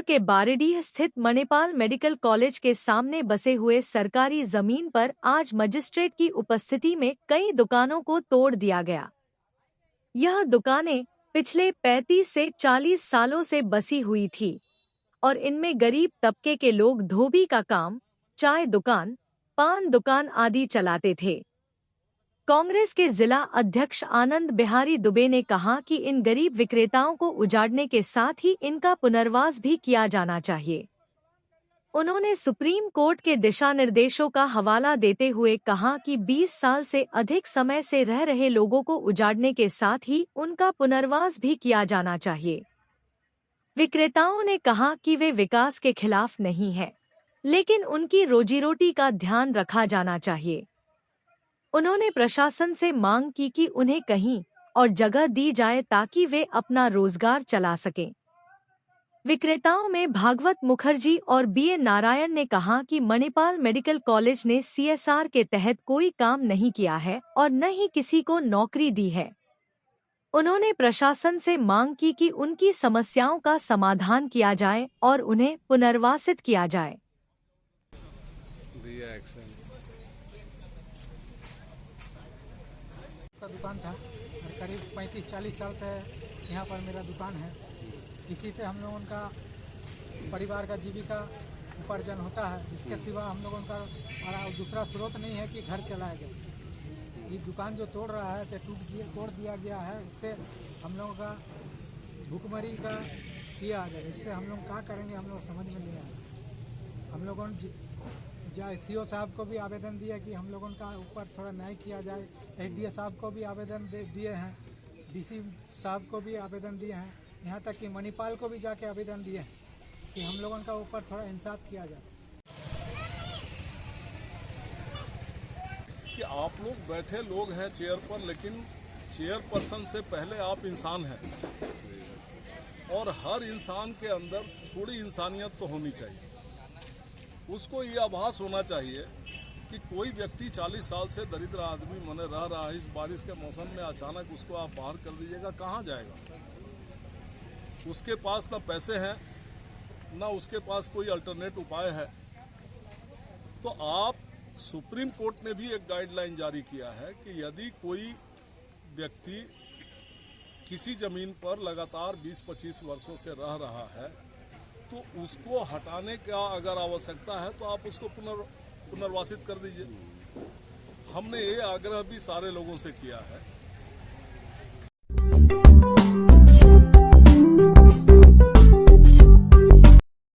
के बारेडीह स्थित Manipal medical college के सामने बसे हुए सरकारी जमीन पर आज मजिस्ट्रेट की उपस्थिति में कई दुकानों को तोड़ दिया गया। यह दुकानें पिछले 35 से 40 सालों से बसी हुई थी और इनमें गरीब तबके के लोग धोबी का काम, चाय दुकान, पान दुकान आदि चलाते थे। कांग्रेस के जिला अध्यक्ष आनंद बिहारी दुबे ने कहा कि इन गरीब विक्रेताओं को उजाड़ने के साथ ही इनका पुनर्वास भी किया जाना चाहिए। उन्होंने सुप्रीम कोर्ट के दिशा निर्देशों का हवाला देते हुए कहा कि 20 साल से अधिक समय से रह रहे लोगों को उजाड़ने के साथ ही उनका पुनर्वास भी किया जाना चाहिए। विक्रेताओं ने कहा कि वे विकास के खिलाफ नहीं हैं, लेकिन उनकी रोजी-रोटी का ध्यान रखा जाना चाहिए। उन्होंने प्रशासन से मांग की कि उन्हें कहीं और जगह दी जाए ताकि वे अपना रोजगार चला सकें। विक्रेताओं में भागवत मुखर्जी और बीए नारायण ने कहा कि मणिपाल मेडिकल कॉलेज ने सीएसआर के तहत कोई काम नहीं किया है और न ही किसी को नौकरी दी है। उन्होंने प्रशासन से मांग की कि उनकी समस्याओं का समाधान किया जाए और उन्हें पुनर्वासित किया जाए। का दुकान था और करीब 35-40 साल से यहाँ पर मेरा दुकान है। इसी से हम लोगों का परिवार का जीविका उपार्जन होता है। इसके सिवा हम लोगों का दूसरा स्रोत नहीं है कि घर चलाया जाए। ये दुकान जो तोड़ रहा है तो तोड़ दिया गया है। इससे हम लोगों का भूखमरी का किया जाए। इससे हम लोग क्या करेंगे हम लोग समझ में नहीं आया। हम लोगों ने सीओ साहब को भी आवेदन दिया कि हम लोगों का ऊपर थोड़ा न्याय किया जाए। एसडीओ साहब को भी आवेदन दिए हैं, डीसी साहब को भी आवेदन दिए हैं, यहाँ तक कि मणिपाल को भी जाके आवेदन दिए हैं कि हम लोगों का ऊपर थोड़ा इंसाफ किया जाए। कि आप लोग बैठे लोग हैं चेयर पर, लेकिन चेयरपर्सन से पहले आप इंसान हैं और हर इंसान के अंदर थोड़ी इंसानियत तो होनी चाहिए। उसको ये आभास होना चाहिए कि कोई व्यक्ति 40 साल से दरिद्र आदमी मने रह रहा है, इस बारिश के मौसम में अचानक उसको आप बाहर कर दीजिएगा, कहाँ जाएगा? उसके पास ना पैसे हैं, ना उसके पास कोई अल्टरनेट उपाय है। तो आप सुप्रीम कोर्ट ने भी एक गाइडलाइन जारी किया है कि यदि कोई व्यक्ति किसी जमीन पर लगातार 20-25 वर्षों से रह रहा है तो उसको हटाने का अगर आवश्यकता है तो आप उसको पुनर्वासित कर दीजिए। हमने ये आग्रह भी सारे लोगों से किया है